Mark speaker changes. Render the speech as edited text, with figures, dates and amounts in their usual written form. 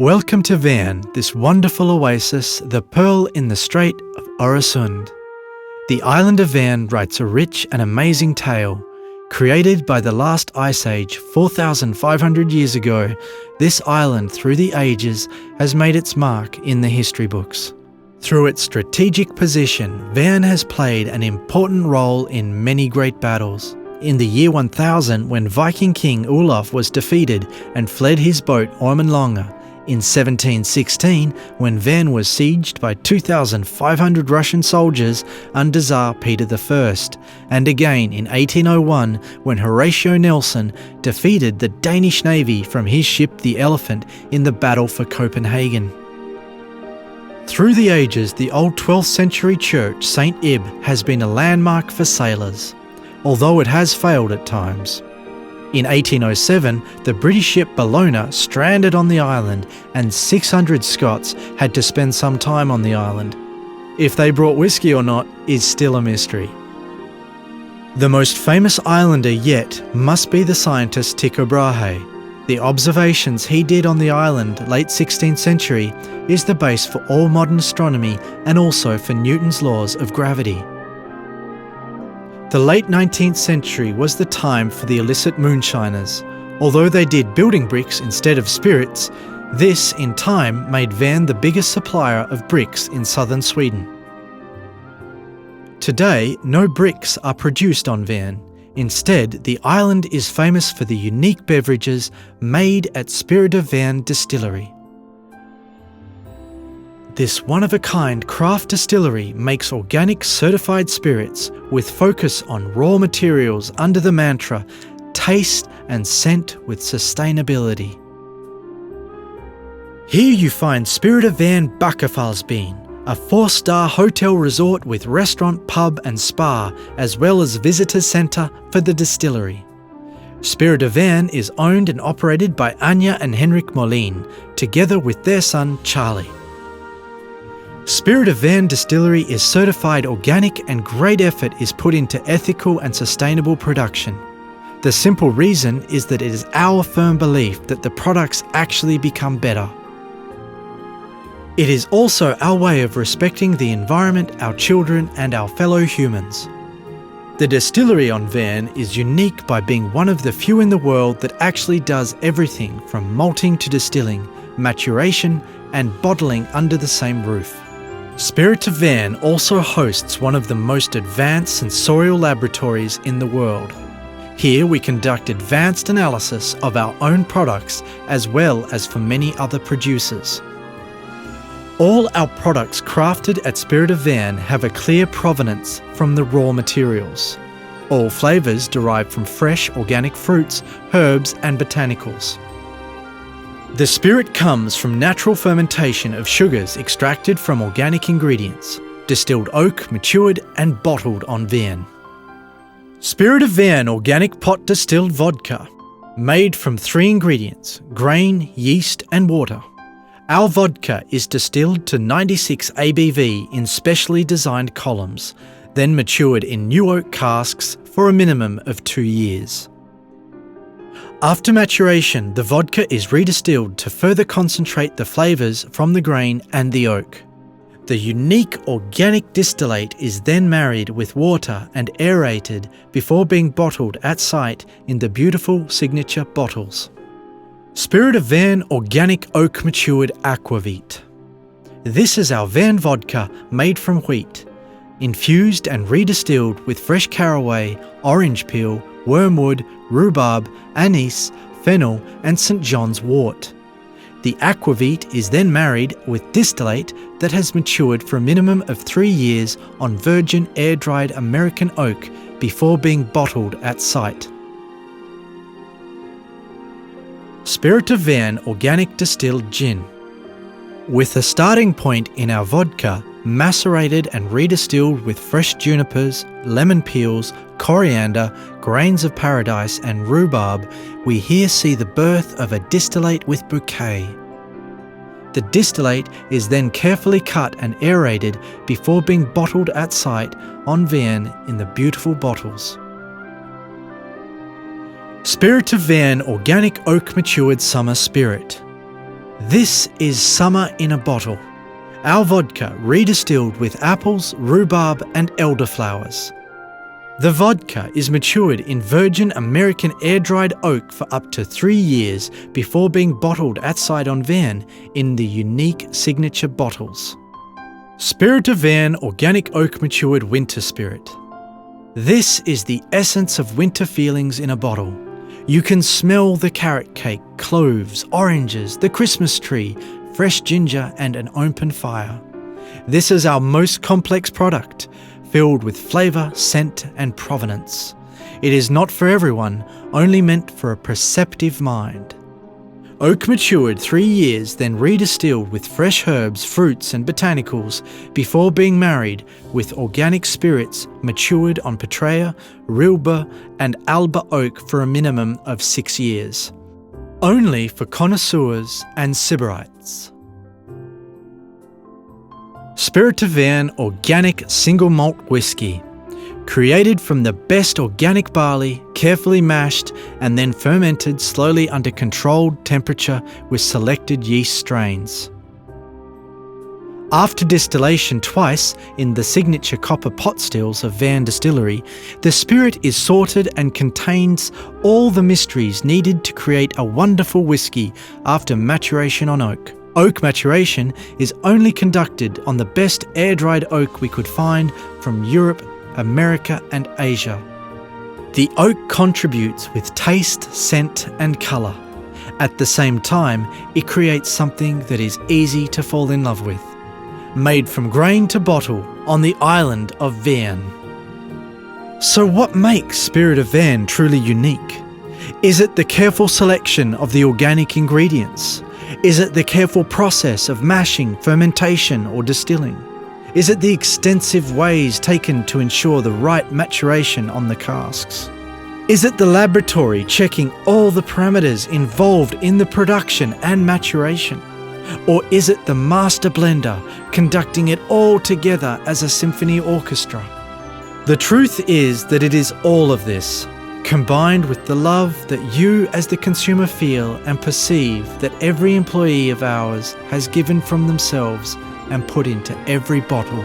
Speaker 1: Welcome to Hven, this wonderful oasis, the pearl in the strait of Öresund. The island of Hven writes a rich and amazing tale. Created by the last ice age 4,500 years ago, this island through the ages has made its mark in the history books. Through its strategic position, Hven has played an important role in many great battles. In the year 1000, when Viking king Olaf was defeated and fled his boat Ormenlange, in 1716, when Hven was sieged by 2,500 Russian soldiers under Tsar Peter I, and again in 1801, when Horatio Nelson defeated the Danish navy from his ship the Elephant in the Battle for Copenhagen. Through the ages, the old 12th century church St. Ib has been a landmark for sailors, although it has failed at times. In 1807, the British ship Bellona stranded on the island and 600 Scots had to spend some time on the island. If they brought whiskey or not is still a mystery. The most famous islander yet must be the scientist Tycho Brahe. The observations he did on the island late 16th century is the base for all modern astronomy and also for Newton's laws of gravity. The late 19th century was the time for the illicit moonshiners. Although they did building bricks instead of spirits, this in time made Hven the biggest supplier of bricks in southern Sweden. Today, no bricks are produced on Hven. Instead, the island is famous for the unique beverages made at Spirit of Hven distillery. This one-of-a-kind craft distillery makes organic certified spirits with focus on raw materials under the mantra, taste and scent with sustainability. Here you find Spirit of Hven Bakkafallsbyen, a 4-star hotel resort with restaurant, pub and spa, as well as visitor centre for the distillery. Spirit of Hven is owned and operated by Anja and Henric Molin, together with their son Charlie. Spirit of Hven Distillery is certified organic and great effort is put into ethical and sustainable production. The simple reason is that it is our firm belief that the products actually become better. It is also our way of respecting the environment, our children and our fellow humans. The distillery on Hven is unique by being one of the few in the world that actually does everything from malting to distilling, maturation and bottling under the same roof. Spirit of Hven also hosts one of the most advanced sensorial laboratories in the world. Here we conduct advanced analysis of our own products as well as for many other producers. All our products crafted at Spirit of Hven have a clear provenance from the raw materials. All flavours derive from fresh organic fruits, herbs and botanicals. The spirit comes from natural fermentation of sugars extracted from organic ingredients, distilled oak, matured and bottled on Hven. Spirit of Hven Organic Pot Distilled Vodka, made from 3 ingredients, grain, yeast and water. Our vodka is distilled to 96 ABV in specially designed columns, then matured in new oak casks for a minimum of 2 years. After maturation, the vodka is redistilled to further concentrate the flavours from the grain and the oak. The unique organic distillate is then married with water and aerated before being bottled at site in the beautiful signature bottles. Spirit of Hven Organic Oak Matured Aquavit. This is our Hven vodka made from wheat, infused and redistilled with fresh caraway, orange peel, wormwood, rhubarb, anise, fennel and St. John's wort. The aquavit is then married with distillate that has matured for a minimum of 3 years on virgin air-dried American oak before being bottled at site. Spirit of Hven Organic Distilled Gin. With a starting point in our vodka, macerated and redistilled with fresh junipers, lemon peels, coriander, grains of paradise and rhubarb, we here see the birth of a distillate with bouquet. The distillate is then carefully cut and aerated before being bottled at site on Hven in the beautiful bottles. Spirit of Hven Organic Oak Matured Summer Spirit. This is summer in a bottle. Our vodka redistilled with apples, rhubarb and elderflowers. The vodka is matured in virgin American air-dried oak for up to 3 years before being bottled at Spirit of Hven in the unique signature bottles. Spirit of Hven Organic Oak Matured Winter Spirit. This is the essence of winter feelings in a bottle. You can smell the carrot cake, cloves, oranges, the Christmas tree, fresh ginger and an open fire. This is our most complex product, filled with flavour, scent and provenance. It is not for everyone, only meant for a perceptive mind. Oak matured 3 years, then redistilled with fresh herbs, fruits and botanicals before being married with organic spirits matured on Petraea, Rilba and Alba oak for a minimum of 6 years. Only for connoisseurs and sybarites. Spirit of Hven Organic Single Malt Whiskey. Created from the best organic barley, carefully mashed and then fermented slowly under controlled temperature with selected yeast strains. After distillation twice in the signature copper pot stills of Hven Distillery, the spirit is sorted and contains all the mysteries needed to create a wonderful whiskey after maturation on oak. Oak maturation is only conducted on the best air-dried oak we could find from Europe, America and Asia. The oak contributes with taste, scent and colour. At the same time, it creates something that is easy to fall in love with. Made from grain to bottle on the island of Hven. So what makes Spirit of Hven truly unique? Is it the careful selection of the organic ingredients? Is it the careful process of mashing, fermentation or distilling? Is it the extensive ways taken to ensure the right maturation on the casks? Is it the laboratory checking all the parameters involved in the production and maturation? Or is it the master blender conducting it all together as a symphony orchestra? The truth is that it is all of this, combined with the love that you as the consumer feel and perceive that every employee of ours has given from themselves and put into every bottle